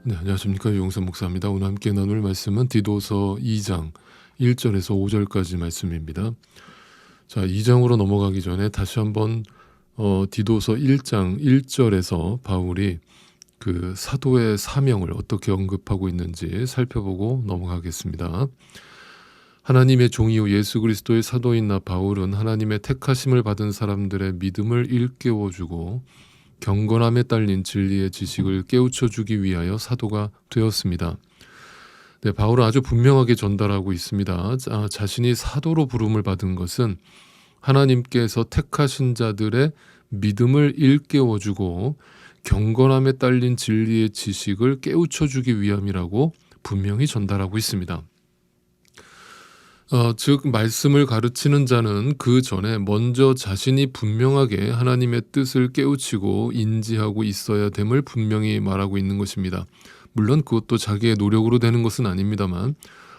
네, 안녕하십니까. 유용선 목사입니다. 오늘 함께 나눌 말씀은 디도서 2장 1절에서 5절까지 말씀입니다. 자, 2장으로 넘어가기 전에 다시 한번 디도서 1장 1절에서 바울이 그 사도의 사명을 어떻게 언급하고 있는지 살펴보고 넘어가겠습니다. 하나님의 종이요 예수 그리스도의 사도인 나 바울은 하나님의 택하심을 받은 사람들의 믿음을 일깨워주고 경건함에 딸린 진리의 지식을 깨우쳐주기 위하여 사도가 되었습니다. 네, 바울은 아주 분명하게 전달하고 있습니다. 자신이 사도로 부름을 받은 것은 하나님께서 택하신 자들의 믿음을 일깨워주고 경건함에 딸린 진리의 지식을 깨우쳐주기 위함이라고 분명히 전달하고 있습니다. 즉 말씀을 가르치는 자는 그 전에 먼저 자신이 분명하게 하나님의 뜻을 깨우치고 인지하고 있어야 됨을 분명히 말하고 있는 것입니다. 물론 그것도 자기의 노력으로 되는 것은 아닙니다만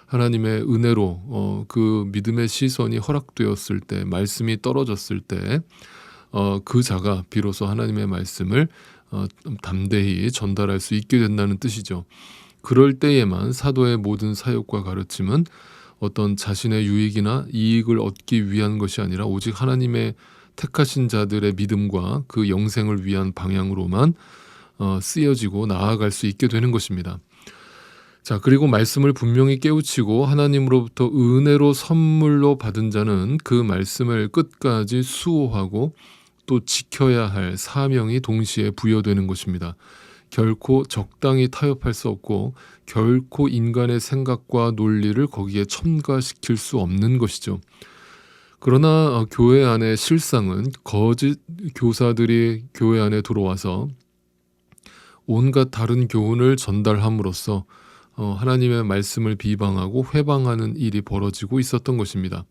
하나님의 은혜로 그 믿음의 시선이 허락되었을 때, 말씀이 떨어졌을 때 그 자가 비로소 하나님의 말씀을 담대히 전달할 수 있게 된다는 뜻이죠. 그럴 때에만 사도의 모든 사역과 가르침은 어떤 자신의 유익이나 이익을 얻기 위한 것이 아니라 오직 하나님의 택하신 자들의 믿음과 그 영생을 위한 방향으로만 쓰여지고 나아갈 수 있게 되는 것입니다. 자, 그리고 말씀을 분명히 깨우치고 하나님으로부터 은혜로 선물로 받은 자는 그 말씀을 끝까지 수호하고 또 지켜야 할 사명이 동시에 부여되는 것입니다. 결코 적당히 타협할 수 없고 결코 인간의 생각과 논리를 거기에 첨가시킬 수 없는 것이죠. 그러나 교회 안의 실상은 거짓 교사들이 교회 안에 들어와서 온갖 다른 교훈을 전달함으로써 하나님의 말씀을 비방하고 회방하는 일이 벌어지고 있었던 것입니다.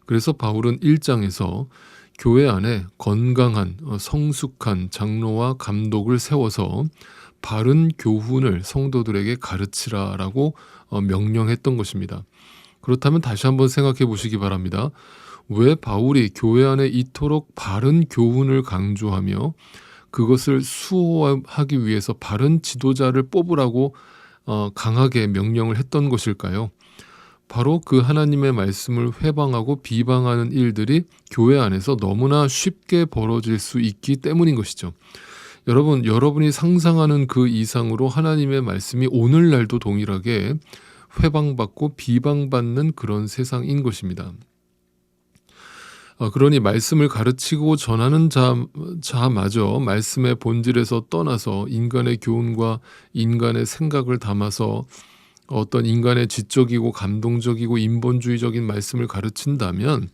그래서 바울은 1장에서 교회 안에 건강한 성숙한 장로와 감독을 세워서 바른 교훈을 성도들에게 가르치라라고 명령했던 것입니다. 그렇다면 다시 한번 생각해 보시기 바랍니다. 왜 바울이 교회 안에 이토록 바른 교훈을 강조하며 그것을 수호하기 위해서 바른 지도자를 뽑으라고 강하게 명령을 했던 것일까요? 바로 그 하나님의 말씀을 회방하고 비방하는 일들이 교회 안에서 너무나 쉽게 벌어질 수 있기 때문인 것이죠. 여러분이 상상하는 그 이상으로 하나님의 말씀이 오늘날도 동일하게 회방받고 비방받는 그런 세상인 것입니다. 그러니 말씀을 가르치고 전하는 자마저 말씀의 본질에서 떠나서 인간의 교훈과 인간의 생각을 담아서 어떤 인간의 지적이고 감동적이고 인본주의적인 말씀을 가르친다면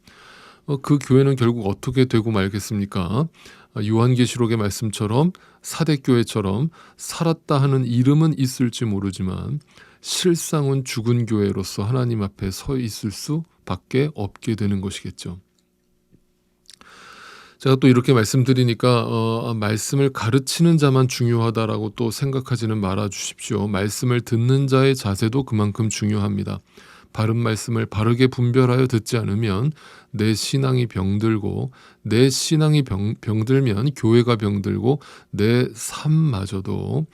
그 교회는 결국 어떻게 되고 말겠습니까? 요한계시록의 말씀처럼 사대교회처럼 살았다 하는 이름은 있을지 모르지만 실상은 죽은 교회로서 하나님 앞에 서 있을 수밖에 없게 되는 것이겠죠. 제가 또 이렇게 말씀드리니까 말씀을 가르치는 자만 중요하다라고 또 생각하지는 말아 주십시오. 말씀을 듣는 자의 자세도 그만큼 중요합니다. 바른 말씀을 바르게 분별하여 듣지 않으면 내 신앙이 병들고 내 신앙이 병들면 교회가 병들고 내 삶마저도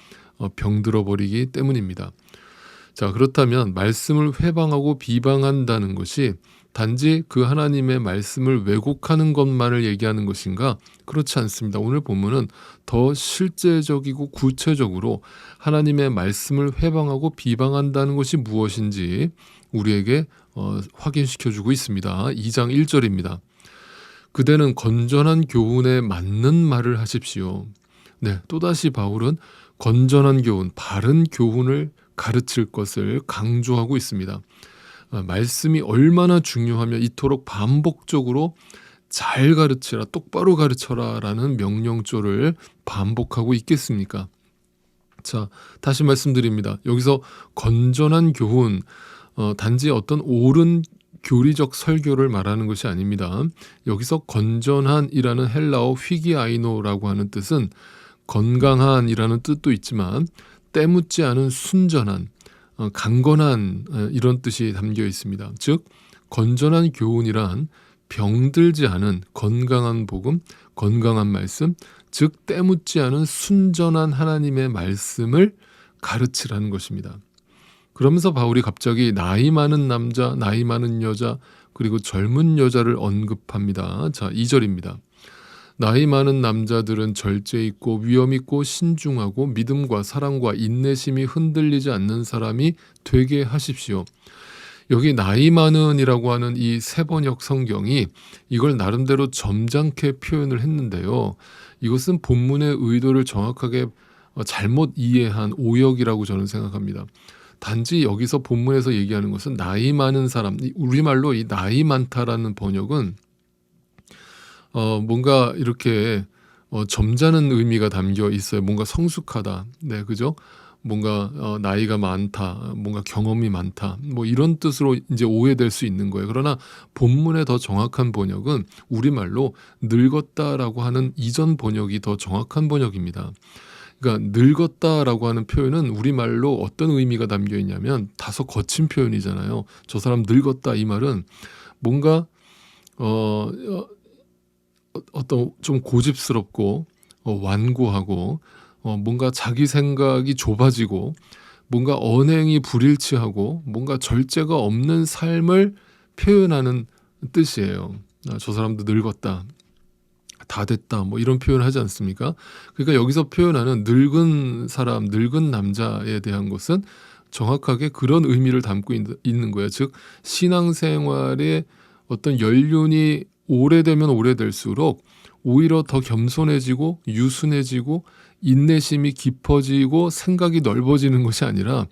병들어 버리기 때문입니다. 자, 그렇다면 말씀을 회방하고 비방한다는 것이 단지 그 하나님의 말씀을 왜곡하는 것만을 얘기하는 것인가? 그렇지 않습니다. 오늘 본문은 더 실제적이고 구체적으로 하나님의 말씀을 회방하고 비방한다는 것이 무엇인지 우리에게 확인시켜주고 있습니다. 2장 1절입니다. 그대는 건전한 교훈에 맞는 말을 하십시오. 네, 또다시 바울은 건전한 교훈, 바른 교훈을 가르칠 것을 강조하고 있습니다. 말씀이 얼마나 중요하며 이토록 반복적으로 잘 가르치라, 똑바로 가르쳐라 라는 명령조를 반복하고 있겠습니까? 자, 다시 말씀드립니다. 여기서 건전한 교훈, 단지 어떤 옳은 교리적 설교를 말하는 것이 아닙니다. 여기서 건전한이라는 헬라어 휘기아이노라고 하는 뜻은 건강한이라는 뜻도 있지만 때묻지 않은 순전한, 강건한 이런 뜻이 담겨 있습니다. 즉 건전한 교훈이란 병들지 않은 건강한 복음, 건강한 말씀, 즉 때묻지 않은 순전한 하나님의 말씀을 가르치라는 것입니다. 그러면서 바울이 갑자기 나이 많은 남자, 나이 많은 여자, 그리고 젊은 여자를 언급합니다. 자, 2절입니다. 나이 많은 남자들은 절제 있고 위엄 있고 신중하고 믿음과 사랑과 인내심이 흔들리지 않는 사람이 되게 하십시오. 여기 나이 많은이라고 하는 이 세번역 성경이 이걸 나름대로 점잖게 표현을 했는데요. 이것은 본문의 의도를 정확하게 잘못 이해한 오역이라고 저는 생각합니다. 단지 여기서 본문에서 얘기하는 것은 나이 많은 사람, 우리말로 이 나이 많다라는 번역은 뭔가 이렇게 점잖은 의미가 담겨 있어요. 뭔가 성숙하다. 네, 그죠? 뭔가 나이가 많다, 뭔가 경험이 많다, 뭐 이런 뜻으로 이제 오해될 수 있는 거예요. 그러나 본문의 더 정확한 번역은 우리말로 늙었다라고 하는 이전 번역이 더 정확한 번역입니다. 그러니까 늙었다라고 하는 표현은 우리말로 어떤 의미가 담겨 있냐면 다소 거친 표현이잖아요. 저 사람 늙었다 이 말은 뭔가 어떤 좀 고집스럽고 완고하고 뭔가 자기 생각이 좁아지고 뭔가 언행이 불일치하고 뭔가 절제가 없는 삶을 표현하는 뜻이에요. 저 사람도 늙었다, 다 됐다, 뭐 이런 표현을 하지 않습니까? 그러니까 여기서 표현하는 늙은 사람, 늙은 남자에 대한 것은 정확하게 그런 의미를 담고 있는 거예요. 즉 신앙생활의 어떤 연륜이 오래되면 오래될수록 오히려 더 겸손해지고 유순해지고 인내심이 깊어지고 생각이 넓어지는 것이 아니라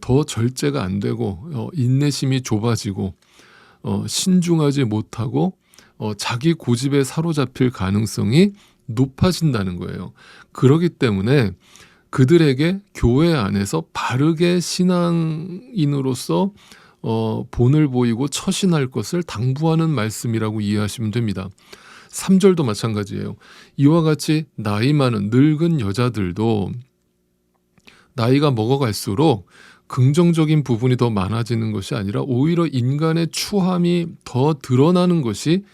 더 절제가 안 되고 인내심이 좁아지고 신중하지 못하고 자기 고집에 사로잡힐 가능성이 높아진다는 거예요. 그렇기 때문에 그들에게 교회 안에서 바르게 신앙인으로서 본을 보이고 처신할 것을 당부하는 말씀이라고 이해하시면 됩니다. 3절도 마찬가지예요. 이와 같이 나이 많은 늙은 여자들도 나이가 먹어갈수록 긍정적인 부분이 더 많아지는 것이 아니라 오히려 인간의 추함이 더 드러나는 것이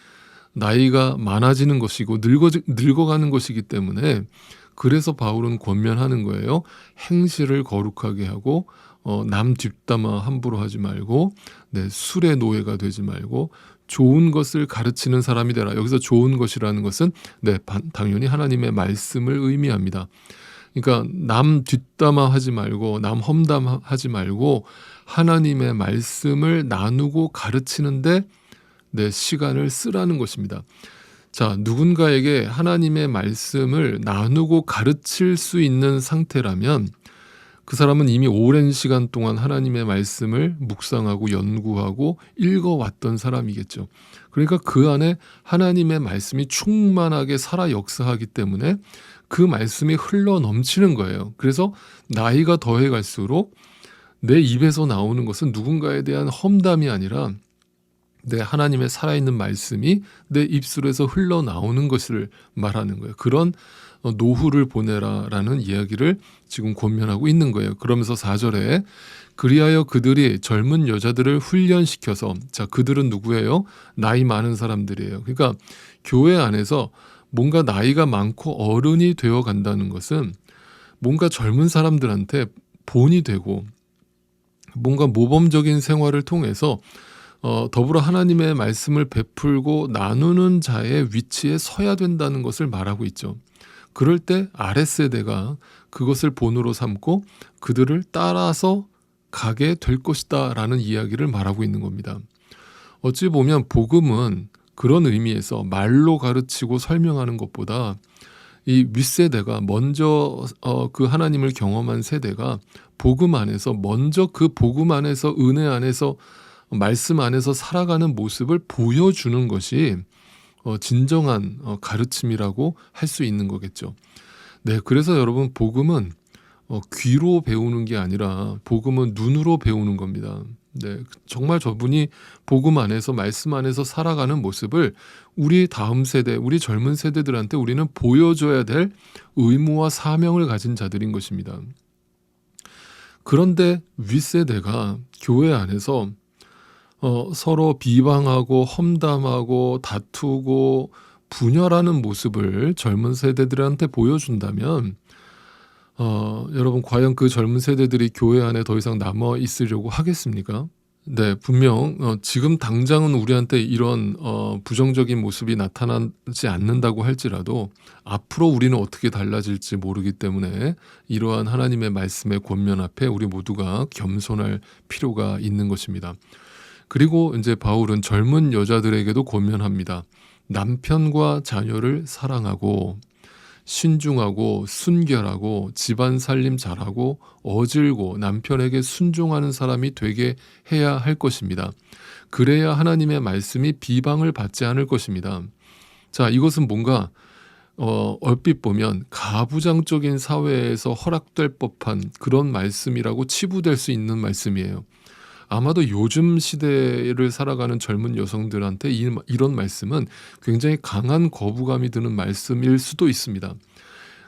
나이가 많아지는 것이고 늙어가는 것이기 때문에 그래서 바울은 권면하는 거예요. 행실을 거룩하게 하고 남 뒷담화 함부로 하지 말고 술의 노예가 되지 말고 좋은 것을 가르치는 사람이 되라. 여기서 좋은 것이라는 것은 당연히 하나님의 말씀을 의미합니다. 그러니까 남 뒷담화 하지 말고 남 험담하지 말고 하나님의 말씀을 나누고 가르치는데 내 시간을 쓰라는 것입니다. 자, 누군가에게 하나님의 말씀을 나누고 가르칠 수 있는 상태라면 그 사람은 이미 오랜 시간 동안 하나님의 말씀을 묵상하고 연구하고 읽어왔던 사람이겠죠. 그러니까 그 안에 하나님의 말씀이 충만하게 살아 역사하기 때문에 그 말씀이 흘러 넘치는 거예요. 그래서 나이가 더해 갈수록 내 입에서 나오는 것은 누군가에 대한 험담이 아니라 내 하나님의 살아있는 말씀이 내 입술에서 흘러나오는 것을 말하는 거예요. 그런 노후를 보내라라는 이야기를 지금 권면하고 있는 거예요. 그러면서 4절에 그리하여 그들이 젊은 여자들을 훈련시켜서, 자, 그들은 누구예요? 나이 많은 사람들이에요. 그러니까 교회 안에서 뭔가 나이가 많고 어른이 되어 간다는 것은 뭔가 젊은 사람들한테 본이 되고 뭔가 모범적인 생활을 통해서 더불어 하나님의 말씀을 베풀고 나누는 자의 위치에 서야 된다는 것을 말하고 있죠. 그럴 때 아랫세대가 그것을 본으로 삼고 그들을 따라서 가게 될 것이다 라는 이야기를 말하고 있는 겁니다. 어찌 보면 복음은 그런 의미에서 말로 가르치고 설명하는 것보다 이 윗세대가 먼저 그 하나님을 경험한 세대가 복음 안에서 먼저 그 복음 안에서 은혜 안에서 말씀 안에서 살아가는 모습을 보여주는 것이 진정한 가르침이라고 할 수 있는 거겠죠. 네, 그래서 여러분 복음은 귀로 배우는 게 아니라 복음은 눈으로 배우는 겁니다. 네, 정말 저분이 복음 안에서 말씀 안에서 살아가는 모습을 우리 다음 세대, 우리 젊은 세대들한테 우리는 보여줘야 될 의무와 사명을 가진 자들인 것입니다. 그런데 윗세대가 교회 안에서 서로 비방하고 험담하고 다투고 분열하는 모습을 젊은 세대들한테 보여준다면 여러분 과연 그 젊은 세대들이 교회 안에 더 이상 남아 있으려고 하겠습니까? 네, 분명 지금 당장은 우리한테 이런 부정적인 모습이 나타나지 않는다고 할지라도 앞으로 우리는 어떻게 달라질지 모르기 때문에 이러한 하나님의 말씀의 권면 앞에 우리 모두가 겸손할 필요가 있는 것입니다. 그리고 이제 바울은 젊은 여자들에게도 권면합니다. 남편과 자녀를 사랑하고 신중하고 순결하고 집안 살림 잘하고 어질고 남편에게 순종하는 사람이 되게 해야 할 것입니다. 그래야 하나님의 말씀이 비방을 받지 않을 것입니다. 자, 이것은 뭔가 얼핏 보면 가부장적인 사회에서 허락될 법한 그런 말씀이라고 치부될 수 있는 말씀이에요. 아마도 요즘 시대를 살아가는 젊은 여성들한테 이런 말씀은 굉장히 강한 거부감이 드는 말씀일 수도 있습니다.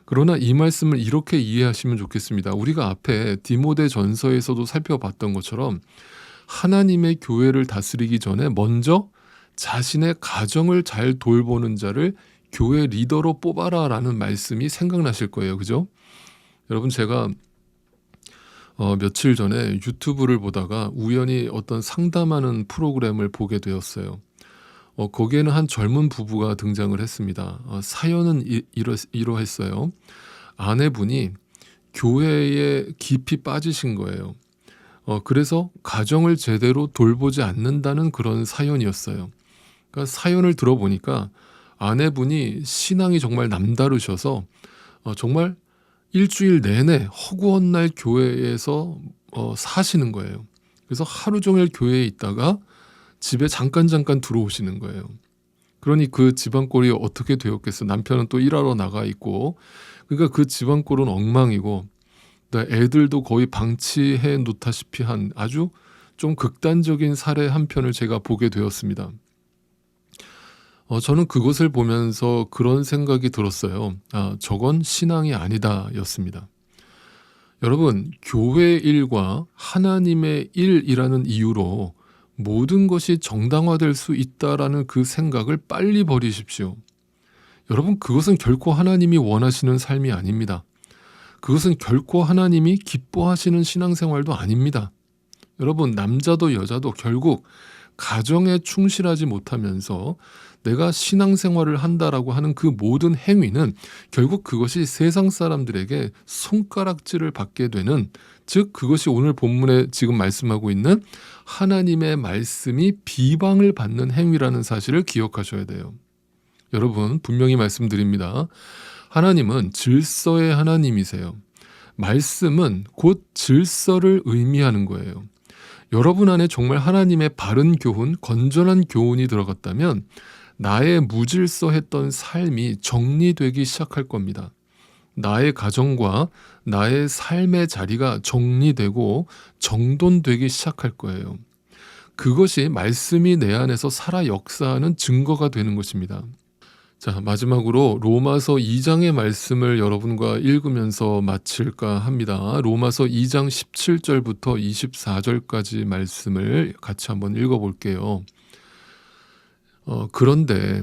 그러나 이 말씀을 이렇게 이해하시면 좋겠습니다. 우리가 앞에 디모데 전서에서도 살펴봤던 것처럼 하나님의 교회를 다스리기 전에 먼저 자신의 가정을 잘 돌보는 자를 교회 리더로 뽑아라 라는 말씀이 생각나실 거예요. 그죠? 여러분, 제가 며칠 전에 유튜브를 보다가 우연히 어떤 상담하는 프로그램을 보게 되었어요. 거기에는 한 젊은 부부가 등장을 했습니다. 사연은 이러했어요. 아내분이 교회에 깊이 빠지신 거예요. 그래서 가정을 제대로 돌보지 않는다는 그런 사연이었어요. 그러니까 사연을 들어보니까 아내분이 신앙이 정말 남다르셔서 정말 일주일 내내 허구한 날 교회에서 사시는 거예요. 그래서 하루 종일 교회에 있다가 집에 잠깐 들어오시는 거예요. 그러니 그 집안 꼴이 어떻게 되었겠어. 남편은 또 일하러 나가 있고, 그러니까 그 집안 꼴은 엉망이고 애들도 거의 방치해 놓다시피 한 아주 좀 극단적인 사례 한 편을 제가 보게 되었습니다. 저는 그것을 보면서 그런 생각이 들었어요. 저건 신앙이 아니다 였습니다. 여러분, 교회 일과 하나님의 일이라는 이유로 모든 것이 정당화될 수 있다라는 그 생각을 빨리 버리십시오. 여러분, 그것은 결코 하나님이 원하시는 삶이 아닙니다. 그것은 결코 하나님이 기뻐하시는 신앙생활도 아닙니다. 여러분, 남자도 여자도 결국 가정에 충실하지 못하면서 내가 신앙생활을 한다라고 하는 그 모든 행위는 결국 그것이 세상 사람들에게 손가락질을 받게 되는, 즉 그것이 오늘 본문에 지금 말씀하고 있는 하나님의 말씀이 비방을 받는 행위라는 사실을 기억하셔야 돼요. 여러분, 분명히 말씀드립니다. 하나님은 질서의 하나님이세요. 말씀은 곧 질서를 의미하는 거예요. 여러분 안에 정말 하나님의 바른 교훈, 건전한 교훈이 들어갔다면 나의 무질서했던 삶이 정리되기 시작할 겁니다. 나의 가정과 나의 삶의 자리가 정리되고 정돈되기 시작할 거예요. 그것이 말씀이 내 안에서 살아 역사하는 증거가 되는 것입니다. 자, 마지막으로 로마서 2장의 말씀을 여러분과 읽으면서 마칠까 합니다. 로마서 2장 17절부터 24절까지 말씀을 같이 한번 읽어볼게요. 그런데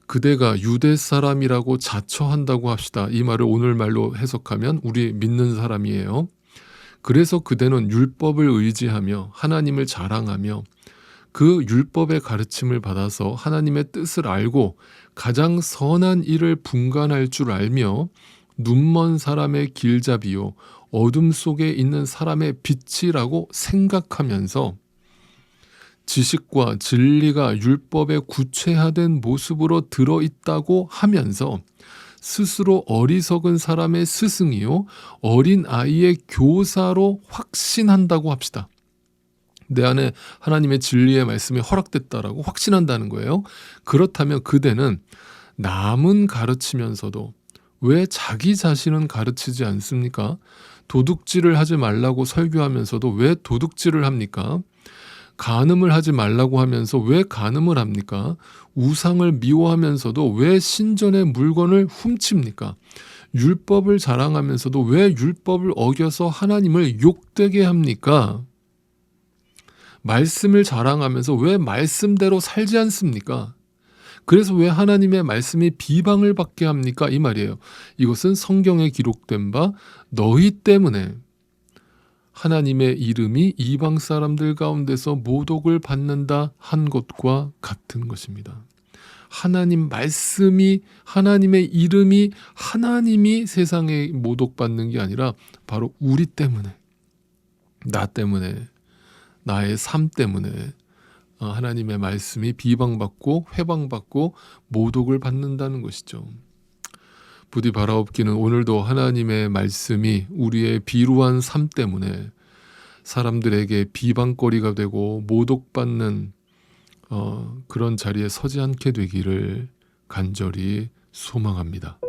그대가 유대 사람이라고 자처한다고 합시다. 이 말을 오늘 말로 해석하면 우리 믿는 사람이에요. 그래서 그대는 율법을 의지하며 하나님을 자랑하며 그 율법의 가르침을 받아서 하나님의 뜻을 알고 가장 선한 일을 분간할 줄 알며 눈먼 사람의 길잡이요 어둠 속에 있는 사람의 빛이라고 생각하면서 지식과 진리가 율법에 구체화된 모습으로 들어있다고 하면서 스스로 어리석은 사람의 스승이요 어린 아이의 교사로 확신한다고 합시다. 내 안에 하나님의 진리의 말씀이 허락됐다라고 확신한다는 거예요. 그렇다면 그대는 남은 가르치면서도 왜 자기 자신은 가르치지 않습니까? 도둑질을 하지 말라고 설교하면서도 왜 도둑질을 합니까? 간음을 하지 말라고 하면서 왜 간음을 합니까? 우상을 미워하면서도 왜 신전의 물건을 훔칩니까? 율법을 자랑하면서도 왜 율법을 어겨서 하나님을 욕되게 합니까? 말씀을 자랑하면서 왜 말씀대로 살지 않습니까? 그래서 왜 하나님의 말씀이 비방을 받게 합니까? 이 말이에요. 이것은 성경에 기록된 바 너희 때문에 하나님의 이름이 이방 사람들 가운데서 모독을 받는다 한 것과 같은 것입니다. 하나님 말씀이, 하나님의 이름이, 하나님이 세상에 모독받는 게 아니라 바로 우리 때문에, 나 때문에, 나의 삶 때문에 하나님의 말씀이 비방받고 회방받고 모독을 받는다는 것이죠. 부디 바라옵기는 오늘도 하나님의 말씀이 우리의 비루한 삶 때문에 사람들에게 비방거리가 되고 모독받는 그런 자리에 서지 않게 되기를 간절히 소망합니다.